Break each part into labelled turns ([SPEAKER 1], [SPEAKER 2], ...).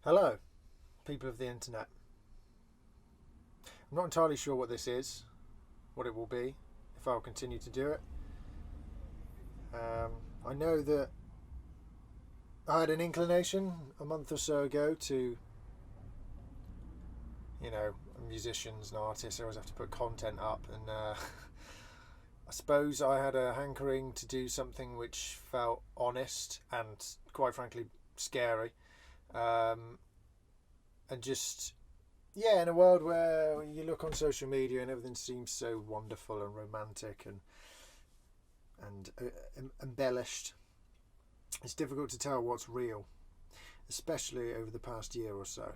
[SPEAKER 1] Hello, people of the internet. I'm not entirely sure what this is, what it will be, if I'll continue to do it. I know that I had an inclination a month or so ago to, musicians and artists always have to put content up, and I suppose I had a hankering to do something which felt honest and, quite frankly, scary. Um, and just in a world where you look on social media and everything seems so wonderful and romantic and embellished, it's difficult to tell what's real, especially over the past year or so.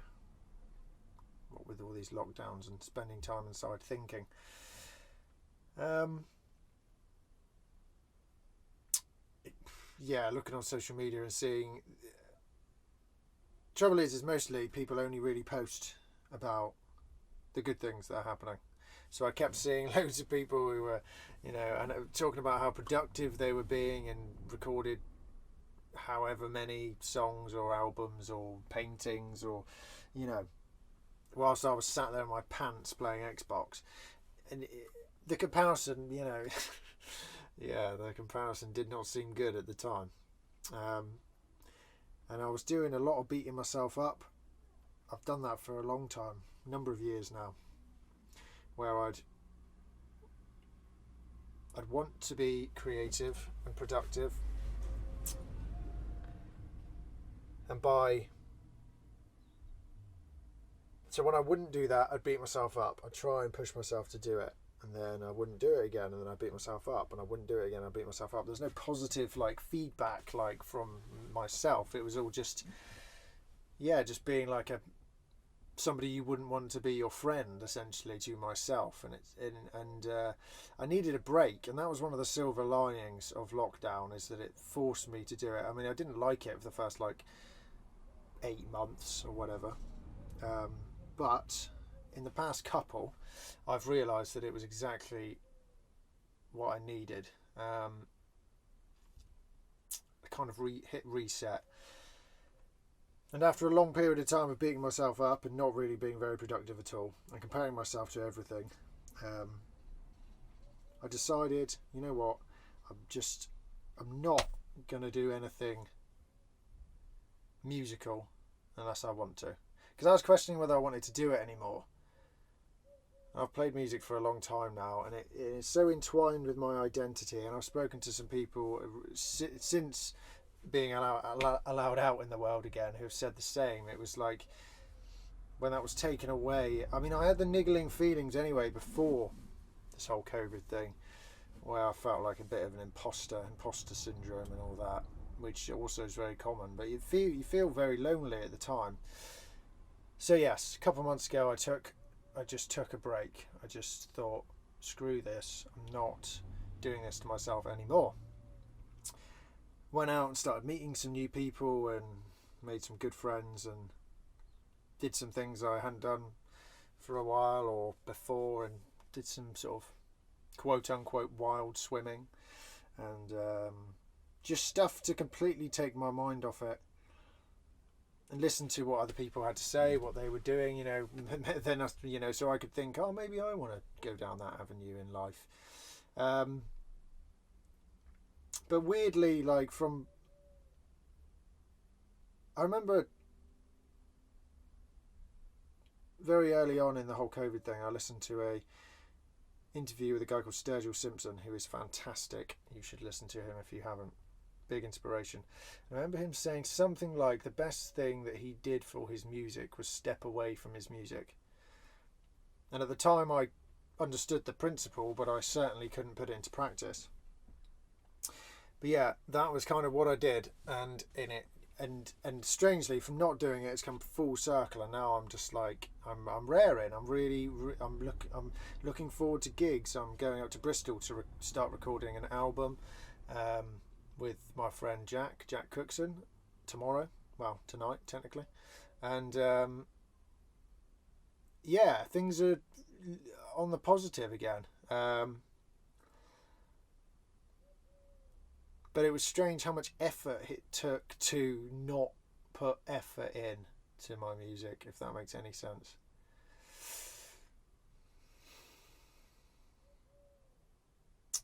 [SPEAKER 1] What with all these lockdowns and spending time inside thinking. Um, Looking on social media and seeing. Trouble is mostly people only really post about the good things that are happening. So I kept seeing loads of people who were, and talking about how productive they were being and recorded however many songs or albums or paintings or, you know, whilst I was sat there in my pants playing Xbox. And the comparison, the comparison did not seem good at the time. And I was doing a lot of beating myself up. I've done that for a long time, number of years now, where I'd want to be creative and productive, and so when I wouldn't do that, I'd beat myself up. I'd try and push myself to do it, and then I wouldn't do it again, and then I'd beat myself up, and I wouldn't do it again, I'd beat myself up. There's no positive feedback from myself. It was all just being like somebody you wouldn't want to be your friend, essentially, to myself. And I needed a break, and that was one of the silver linings of lockdown, is that it forced me to do it. I mean, I didn't like it for the first 8 months or whatever, but in the past couple, I've realised that it was exactly what I needed. I kind of hit reset. And after a long period of time of beating myself up and not really being very productive at all, and comparing myself to everything, I decided, you know what, I'm not going to do anything musical unless I want to. Because I was questioning whether I wanted to do it anymore. I've played music for a long time now, and it is so entwined with my identity, and I've spoken to some people since being allowed out in the world again who have said the same. It was like when that was taken away. I mean, I had the niggling feelings anyway before this whole COVID thing, where I felt like a bit of an imposter syndrome and all that, which also is very common. But you feel very lonely at the time. So yes, a couple of months ago, I just took a break. I just thought, screw this. I'm not doing this to myself anymore. Went out and started meeting some new people and made some good friends and did some things I hadn't done for a while or before, and did some sort of quote unquote wild swimming and just stuff to completely take my mind off it and listen to what other people had to say, what they were doing, then so I could think, oh, maybe I want to go down that avenue in life. But weirdly, I remember very early on in the whole COVID thing, I listened to a interview with a guy called Sturgill Simpson, who is fantastic. You should listen to him if you haven't. Big inspiration. I remember him saying something like the best thing that he did for his music was step away from his music. And at the time I understood the principle, but I certainly couldn't put it into practice. But yeah, that was kind of what I did, and in it, and strangely, from not doing it, it's come full circle, and now I'm just like I'm raring. I'm looking forward to gigs. I'm going up to Bristol to start recording an album with my friend Jack Cookson tomorrow. Well, tonight technically, and things are on the positive again. But it was strange how much effort it took to not put effort in. to my music, if that makes any sense.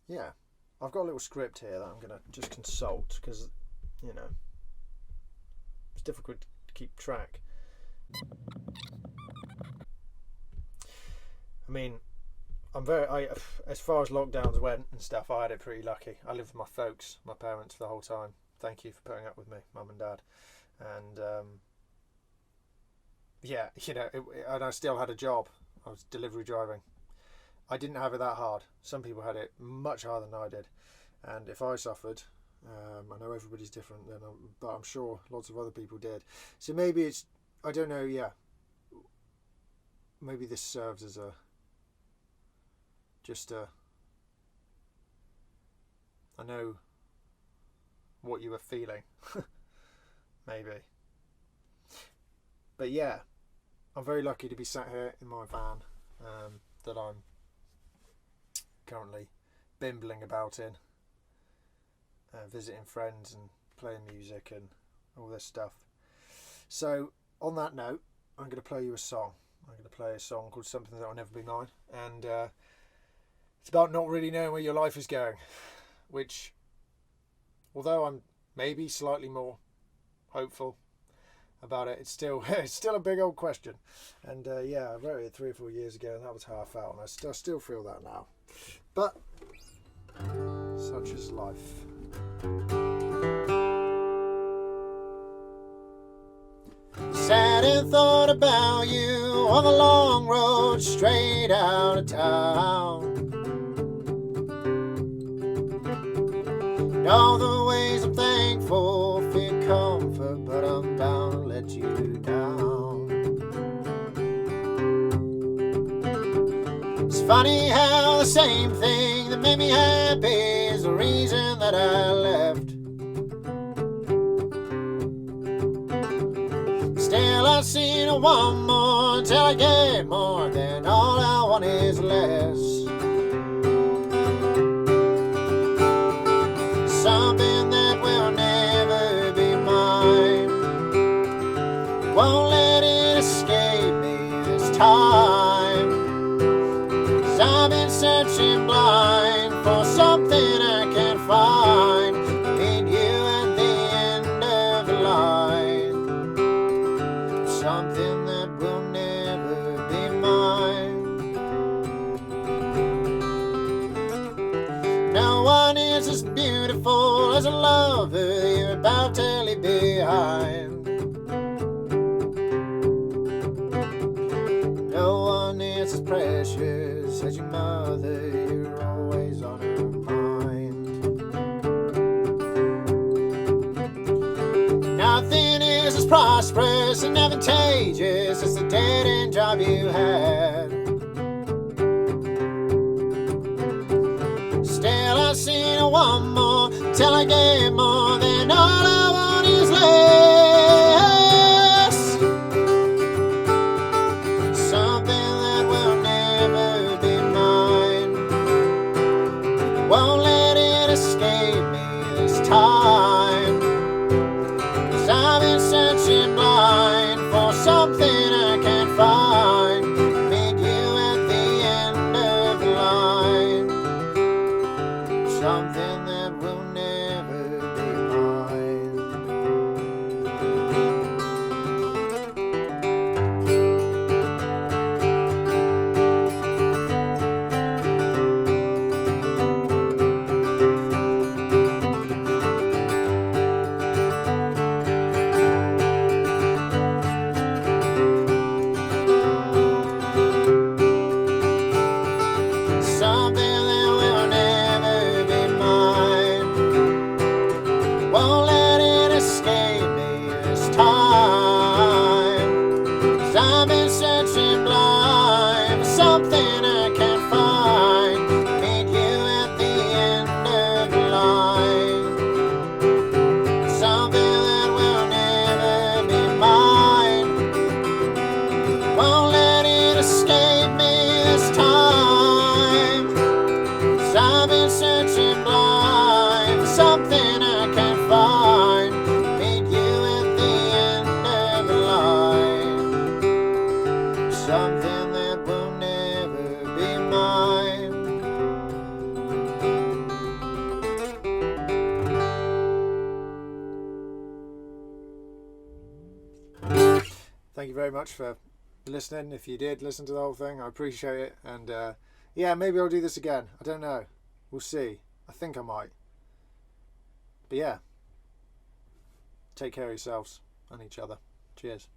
[SPEAKER 1] Yeah, I've got a little script here that I'm going to just consult, because, you know, it's difficult to keep track. I mean, as far as lockdowns went and stuff, I had it pretty lucky. I lived with my folks, my parents, for the whole time. Thank you for putting up with me, mum and dad. And yeah, you know, and I still had a job. I was delivery driving. I didn't have it that hard. Some people had it much harder than I did. And if I suffered, I know everybody's different, but I'm sure lots of other people did. So maybe it's, I don't know, yeah. Maybe this serves as I know what you were feeling. Maybe. But yeah, I'm very lucky to be sat here in my van that I'm currently bimbling about in, visiting friends and playing music and all this stuff. So on that note, I'm going to play you a song. I'm going to play a song called Something That'll Never Be Mine, and it's about not really knowing where your life is going, which, although I'm maybe slightly more hopeful about it, it's still a big old question. And yeah, I wrote it 3 or 4 years ago, and that was how I felt, and I still feel that now. But such is life. Sat and thought about you on the long road straight out of town, and all the ways I'm thankful for your comfort, but I'm bound to let you down. It's funny how the same thing that made me happy is the reason that I left. Still I see no one more until I get more, then all I want is less. Something that will never be mine, won't let it escape me this time, 'cause I've been searching blind for something I can't find. Meet you at the end of the line, something that will never be mine. No one is as beautiful as a lover you're about to leave behind. No one is as precious as your mother, you're always on her mind. Nothing is as prosperous and advantageous as the dead-end job you had. Still I see no one more till I get more, then all I want is less. Something that will never be mine, won't let it escape me this time, 'cause I've been searching blind for something I can't find. Meet you at the end of the line, something that will never be mine. something that will never be mine. Thank you very much for listening. If you did listen to the whole thing, I appreciate it. And yeah, maybe I'll do this again. I don't know. We'll see. I think I might. But yeah, take care of yourselves and each other. Cheers.